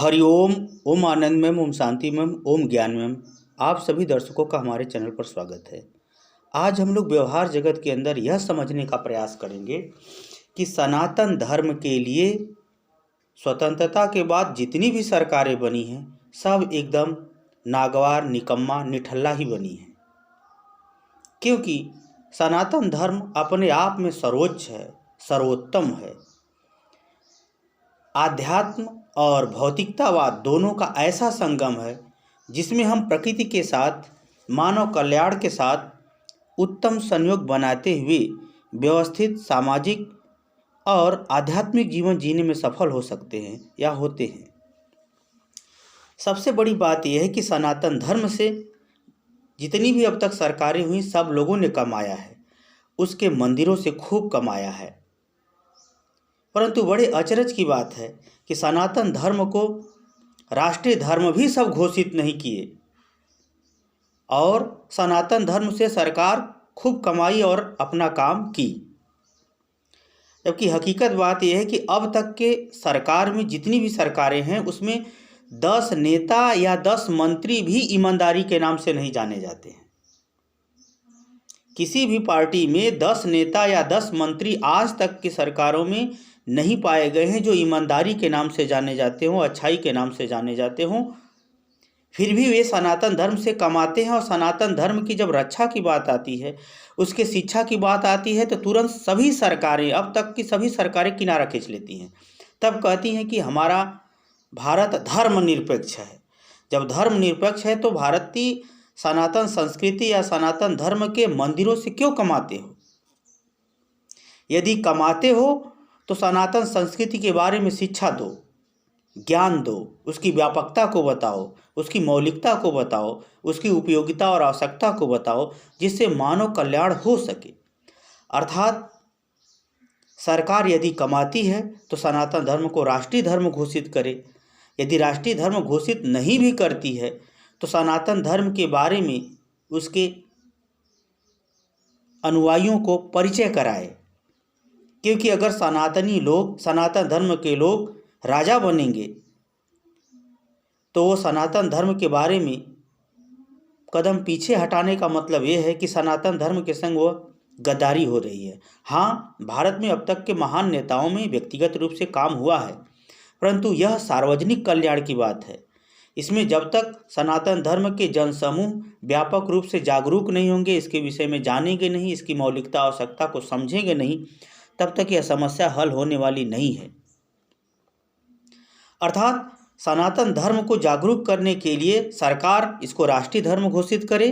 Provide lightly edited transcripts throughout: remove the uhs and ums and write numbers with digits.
हरिओम। ओम आनंदमयम, ओम शांतिमयम, ओम ज्ञानमयम। आप सभी दर्शकों का हमारे चैनल पर स्वागत है। आज हम लोग व्यवहार जगत के अंदर यह समझने का प्रयास करेंगे कि सनातन धर्म के लिए स्वतंत्रता के बाद जितनी भी सरकारें बनी हैं सब एकदम नागवार, निकम्मा, निठल्ला ही बनी हैं। क्योंकि सनातन धर्म अपने आप में सर्वोच्च है, सर्वोत्तम है। आध्यात्म और भौतिकतावाद दोनों का ऐसा संगम है जिसमें हम प्रकृति के साथ, मानव कल्याण के साथ उत्तम संयोग बनाते हुए व्यवस्थित सामाजिक और आध्यात्मिक जीवन जीने में सफल हो सकते हैं या होते हैं। सबसे बड़ी बात यह है कि सनातन धर्म से जितनी भी अब तक सरकारें हुई सब लोगों ने कमाया है, उसके मंदिरों से खूब कमाया है। परंतु बड़े अचरज की बात है कि सनातन धर्म को राष्ट्रीय धर्म भी सब घोषित नहीं किए और सनातन धर्म से सरकार खूब कमाई और अपना काम की। जबकि हकीकत बात यह है कि अब तक के सरकार में जितनी भी सरकारें हैं उसमें 10 नेता या 10 मंत्री भी ईमानदारी के नाम से नहीं जाने जाते हैं। किसी भी पार्टी में 10 नेता या 10 मंत्री आज तक की सरकारों में नहीं पाए गए हैं जो ईमानदारी के नाम से जाने जाते हों, अच्छाई के नाम से जाने जाते हों। फिर भी वे सनातन धर्म से कमाते हैं और सनातन धर्म की जब रक्षा की बात आती है, उसके शिक्षा की बात आती है तो तुरंत सभी सरकारें, अब तक की सभी सरकारें किनारा खींच लेती हैं। तब कहती हैं कि हमारा भारत धर्मनिरपेक्ष है। जब धर्मनिरपेक्ष है तो भारतीय सनातन संस्कृति या सनातन धर्म के मंदिरों से क्यों कमाते हो? यदि कमाते हो तो सनातन संस्कृति के बारे में शिक्षा दो, ज्ञान दो, उसकी व्यापकता को बताओ, उसकी मौलिकता को बताओ, उसकी उपयोगिता और आवश्यकता को बताओ, जिससे मानव कल्याण हो सके। अर्थात सरकार यदि कमाती है तो सनातन धर्म को राष्ट्रीय धर्म घोषित करे। यदि राष्ट्रीय धर्म घोषित नहीं भी करती है तो सनातन धर्म के बारे में उसके अनुयायियों को परिचय कराए। क्योंकि अगर सनातनी लोग, सनातन धर्म के लोग राजा बनेंगे तो वो सनातन धर्म के बारे में कदम पीछे हटाने का मतलब ये है कि सनातन धर्म के संग वो गद्दारी हो रही है। हाँ, भारत में अब तक के महान नेताओं में व्यक्तिगत रूप से काम हुआ है, परंतु यह सार्वजनिक कल्याण की बात है। इसमें जब तक सनातन धर्म के जनसमूह व्यापक रूप से जागरूक नहीं होंगे, इसके विषय में जानेंगे नहीं, इसकी मौलिकता आवश्यकता को समझेंगे नहीं, तब तक यह समस्या हल होने वाली नहीं है। अर्थात सनातन धर्म को जागरूक करने के लिए सरकार इसको राष्ट्रीय धर्म घोषित करे,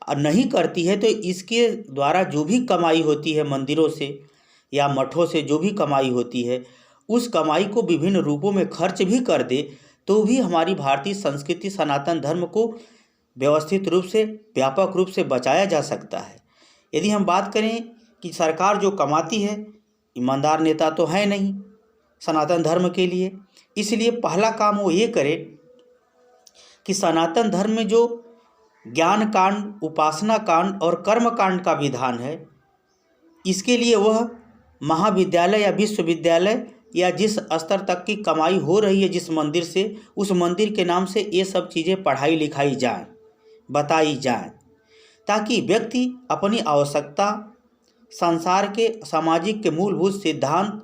और नहीं करती है तो इसके द्वारा जो भी कमाई होती है मंदिरों से या मठों से, जो भी कमाई होती है उस कमाई को विभिन्न रूपों में खर्च भी कर दे तो भी हमारी भारतीय संस्कृति सनातन धर्म को व्यवस्थित रूप से, व्यापक रूप से बचाया जा सकता है। यदि हम बात करें कि सरकार जो कमाती है, ईमानदार नेता तो है नहीं सनातन धर्म के लिए, इसलिए पहला काम वो ये करे कि सनातन धर्म में जो ज्ञान कांड, उपासना कांड और कर्म कांड का विधान है, इसके लिए वह महाविद्यालय या विश्वविद्यालय या जिस स्तर तक की कमाई हो रही है जिस मंदिर से, उस मंदिर के नाम से ये सब चीज़ें पढ़ाई लिखाई जाएं, बताई जाएं, ताकि व्यक्ति अपनी आवश्यकता, संसार के सामाजिक के मूलभूत सिद्धांत,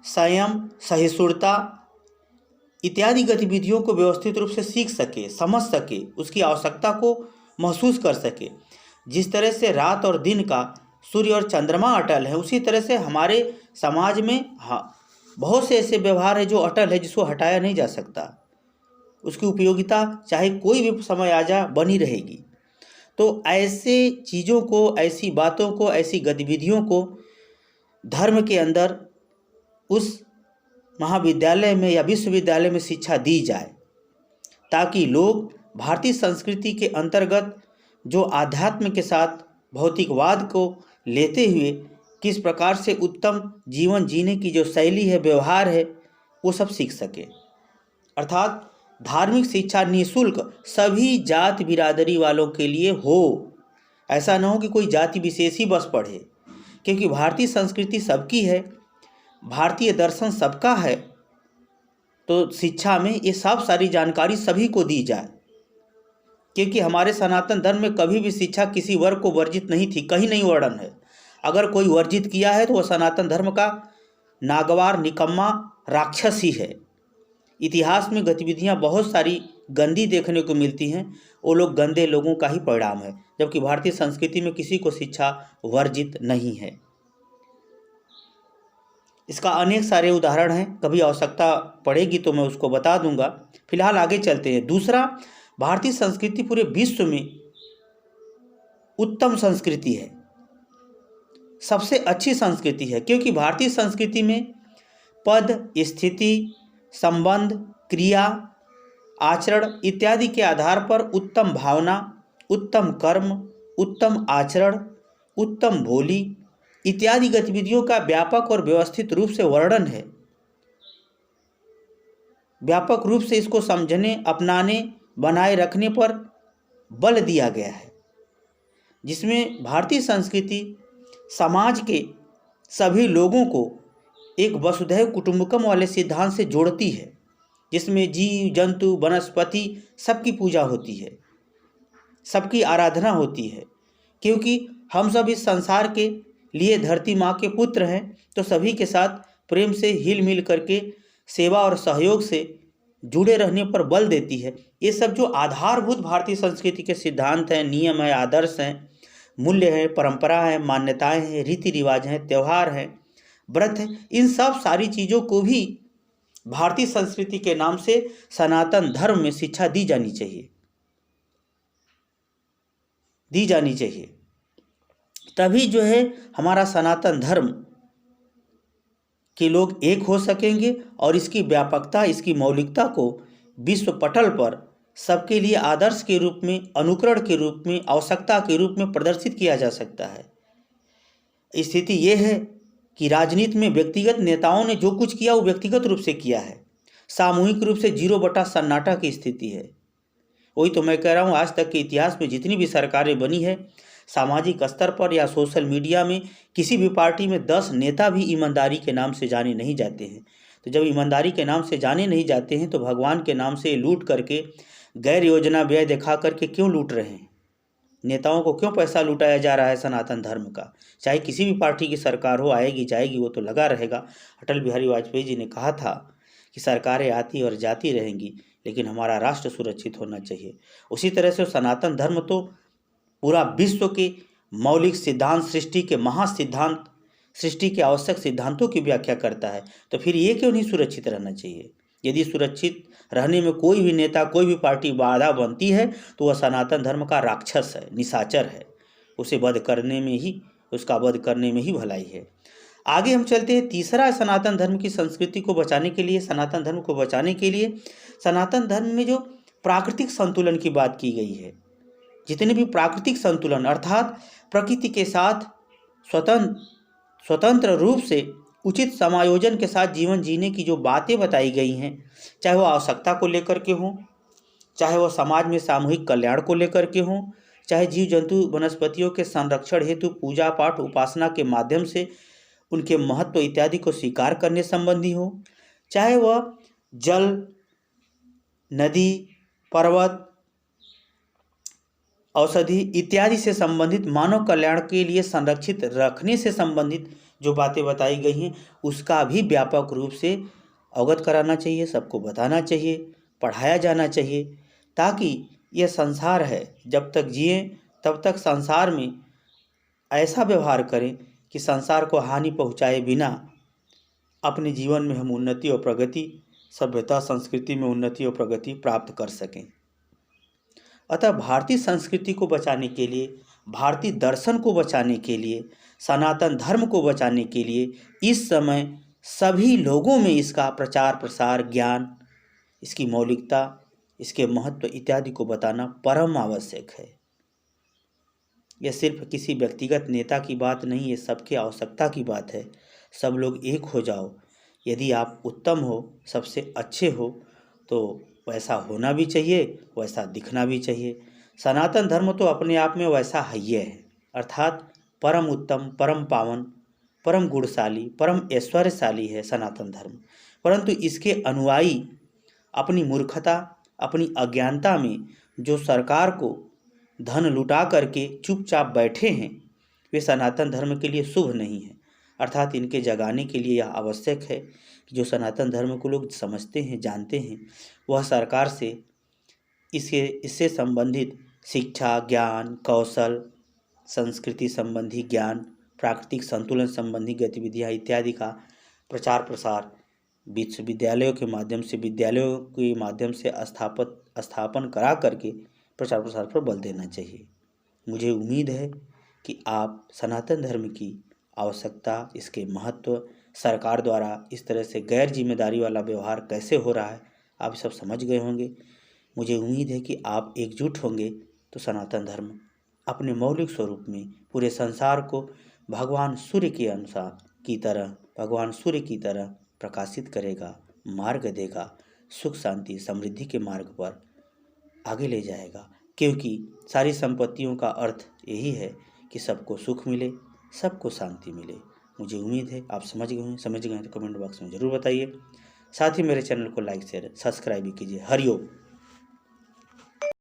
संयम, सहिष्णुता इत्यादि गतिविधियों को व्यवस्थित रूप से सीख सके, समझ सके, उसकी आवश्यकता को महसूस कर सके। जिस तरह से रात और दिन का, सूर्य और चंद्रमा अटल है, उसी तरह से हमारे समाज में बहुत से ऐसे व्यवहार है जो अटल है, जिसको हटाया नहीं जा सकता। उसकी उपयोगिता चाहे कोई भी समय आ जा बनी रहेगी। तो ऐसे चीज़ों को, ऐसी बातों को, ऐसी गतिविधियों को धर्म के अंदर उस महाविद्यालय में या विश्वविद्यालय में शिक्षा दी जाए, ताकि लोग भारतीय संस्कृति के अंतर्गत जो आध्यात्म के साथ भौतिकवाद को लेते हुए किस प्रकार से उत्तम जीवन जीने की जो शैली है, व्यवहार है, वो सब सीख सके। अर्थात धार्मिक शिक्षा निःशुल्क सभी जाति बिरादरी वालों के लिए हो। ऐसा ना हो कि कोई जाति विशेष ही बस पढ़े, क्योंकि भारतीय संस्कृति सबकी है, भारतीय दर्शन सबका है। तो शिक्षा में ये सब सारी जानकारी सभी को दी जाए, क्योंकि हमारे सनातन धर्म में कभी भी शिक्षा किसी वर्ग को वर्जित नहीं थी, कहीं नहीं वर्णन है। अगर कोई वर्जित किया है तो वह सनातन धर्म का नागवार, निकम्मा, राक्षस ही है। इतिहास में गतिविधियां बहुत सारी गंदी देखने को मिलती हैं, वो लोग गंदे लोगों का ही परिणाम है, जबकि भारतीय संस्कृति में किसी को शिक्षा वर्जित नहीं है। इसका अनेक सारे उदाहरण हैं, कभी आवश्यकता पड़ेगी तो मैं उसको बता दूंगा। फिलहाल आगे चलते हैं। दूसरा, भारतीय संस्कृति पूरे विश्व में उत्तम संस्कृति है, सबसे अच्छी संस्कृति है, क्योंकि भारतीय संस्कृति में पद, स्थिति, संबंध, क्रिया, आचरण इत्यादि के आधार पर उत्तम भावना, उत्तम कर्म, उत्तम आचरण, उत्तम बोली इत्यादि गतिविधियों का व्यापक और व्यवस्थित रूप से वर्णन है। व्यापक रूप से इसको समझने, अपनाने, बनाए रखने पर बल दिया गया है, जिसमें भारतीय संस्कृति समाज के सभी लोगों को एक वसुधैव कुटुंबकम वाले सिद्धांत से जोड़ती है, जिसमें जीव, जंतु, वनस्पति सबकी पूजा होती है, सबकी आराधना होती है। क्योंकि हम सब इस संसार के लिए धरती माँ के पुत्र हैं, तो सभी के साथ प्रेम से हिल मिल करके सेवा और सहयोग से जुड़े रहने पर बल देती है। ये सब जो आधारभूत भारतीय संस्कृति के सिद्धांत हैं, नियम है, आदर्श हैं, मूल्य है, परंपरा है, मान्यताएं हैं, रीति रिवाज हैं, त्यौहार हैं, व्रत है, इन सब सारी चीज़ों को भी भारतीय संस्कृति के नाम से सनातन धर्म में शिक्षा दी जानी चाहिए, दी जानी चाहिए। तभी जो है हमारा सनातन धर्म के लोग एक हो सकेंगे और इसकी व्यापकता, इसकी मौलिकता को विश्व पटल पर सबके लिए आदर्श के रूप में, अनुकरण के रूप में, आवश्यकता के रूप में प्रदर्शित किया जा सकता है। स्थिति ये है कि राजनीति में व्यक्तिगत नेताओं ने जो कुछ किया वो व्यक्तिगत रूप से किया है, सामूहिक रूप से 0 बटा सन्नाटा की स्थिति है। वही तो मैं कह रहा हूँ, आज तक के इतिहास में जितनी भी सरकारें बनी है, सामाजिक स्तर पर या सोशल मीडिया में किसी भी पार्टी में 10 नेता भी ईमानदारी के नाम से जाने नहीं जाते हैं। तो जब ईमानदारी के नाम से जाने नहीं जाते हैं तो भगवान के नाम से लूट करके, गैर योजना व्यय दिखा करके क्यों लूट रहे हैं? नेताओं को क्यों पैसा लुटाया जा रहा है सनातन धर्म का? चाहे किसी भी पार्टी की सरकार हो, आएगी जाएगी, वो तो लगा रहेगा। अटल बिहारी वाजपेयी जी ने कहा था कि सरकारें आती और जाती रहेंगी, लेकिन हमारा राष्ट्र सुरक्षित होना चाहिए। उसी तरह से सनातन धर्म तो पूरा विश्व के मौलिक सिद्धांत, सृष्टि के महासिद्धांत, सृष्टि के आवश्यक सिद्धांतों की व्याख्या करता है। तो फिर ये क्यों नहीं सुरक्षित रहना चाहिए? यदि सुरक्षित रहने में कोई भी नेता, कोई भी पार्टी बाधा बनती है तो वह सनातन धर्म का राक्षस है, निशाचर है। उसे वध करने में ही, उसका वध करने में ही भलाई है। आगे हम चलते हैं। तीसरा, सनातन धर्म की संस्कृति को बचाने के लिए, सनातन धर्म को बचाने के लिए सनातन धर्म में जो प्राकृतिक संतुलन की बात की गई है, जितने भी प्राकृतिक संतुलन अर्थात प्रकृति के साथ स्वतंत्र रूप से उचित समायोजन के साथ जीवन जीने की जो बातें बताई गई हैं, चाहे वो आवश्यकता को लेकर के हों, चाहे वो समाज में सामूहिक कल्याण को लेकर के हों, चाहे जीव जंतु वनस्पतियों के संरक्षण हेतु पूजा पाठ उपासना के माध्यम से उनके महत्व इत्यादि को स्वीकार करने संबंधी हो, चाहे वह जल, नदी, पर्वत, औषधि इत्यादि से संबंधित मानव कल्याण के लिए संरक्षित रखने से संबंधित जो बातें बताई गई हैं, उसका भी व्यापक रूप से अवगत कराना चाहिए, सबको बताना चाहिए, पढ़ाया जाना चाहिए, ताकि यह संसार है, जब तक जिए तब तक संसार में ऐसा व्यवहार करें कि संसार को हानि पहुँचाए बिना अपने जीवन में हम उन्नति और प्रगति, सभ्यता संस्कृति में उन्नति और प्रगति प्राप्त कर सकें। अतः भारतीय संस्कृति को बचाने के लिए, भारतीय दर्शन को बचाने के लिए, सनातन धर्म को बचाने के लिए इस समय सभी लोगों में इसका प्रचार प्रसार, ज्ञान, इसकी मौलिकता, इसके महत्व इत्यादि को बताना परम आवश्यक है। यह सिर्फ किसी व्यक्तिगत नेता की बात नहीं, ये सबकी आवश्यकता की बात है। सब लोग एक हो जाओ। यदि आप उत्तम हो, सबसे अच्छे हो, तो वैसा होना भी चाहिए, वैसा दिखना भी चाहिए। सनातन धर्म तो अपने आप में वैसा ही है, अर्थात परम उत्तम, परम पावन, परम गुणशाली, परम ऐश्वर्यशाली है सनातन धर्म। परंतु इसके अनुयायी अपनी मूर्खता, अपनी अज्ञानता में जो सरकार को धन लुटा करके चुपचाप बैठे हैं, वे सनातन धर्म के लिए शुभ नहीं है। अर्थात इनके जगाने के लिए यह आवश्यक है कि जो सनातन धर्म को लोग समझते हैं, जानते हैं, वह सरकार से इससे संबंधित शिक्षा, ज्ञान, कौशल, संस्कृति संबंधी ज्ञान, प्राकृतिक संतुलन संबंधी गतिविधियाँ इत्यादि का प्रचार प्रसार विश्वविद्यालयों के माध्यम से, विद्यालयों के माध्यम से स्थापन करा करके प्रचार प्रसार पर बल देना चाहिए। मुझे उम्मीद है कि आप सनातन धर्म की आवश्यकता, इसके महत्व, सरकार द्वारा इस तरह से गैर जिम्मेदारी वाला व्यवहार कैसे हो रहा है, आप सब समझ गए होंगे। मुझे उम्मीद है कि आप एकजुट होंगे तो सनातन धर्म अपने मौलिक स्वरूप में पूरे संसार को भगवान सूर्य के अनुसार की तरह, भगवान सूर्य की तरह प्रकाशित करेगा, मार्ग देगा, सुख शांति समृद्धि के मार्ग पर आगे ले जाएगा। क्योंकि सारी संपत्तियों का अर्थ यही है कि सबको सुख मिले, सबको शांति मिले। मुझे उम्मीद है आप समझ गए हैं तो कमेंट बॉक्स में ज़रूर बताइए। साथ ही मेरे चैनल को लाइक शेयर सब्सक्राइब भी कीजिए। हरिओम।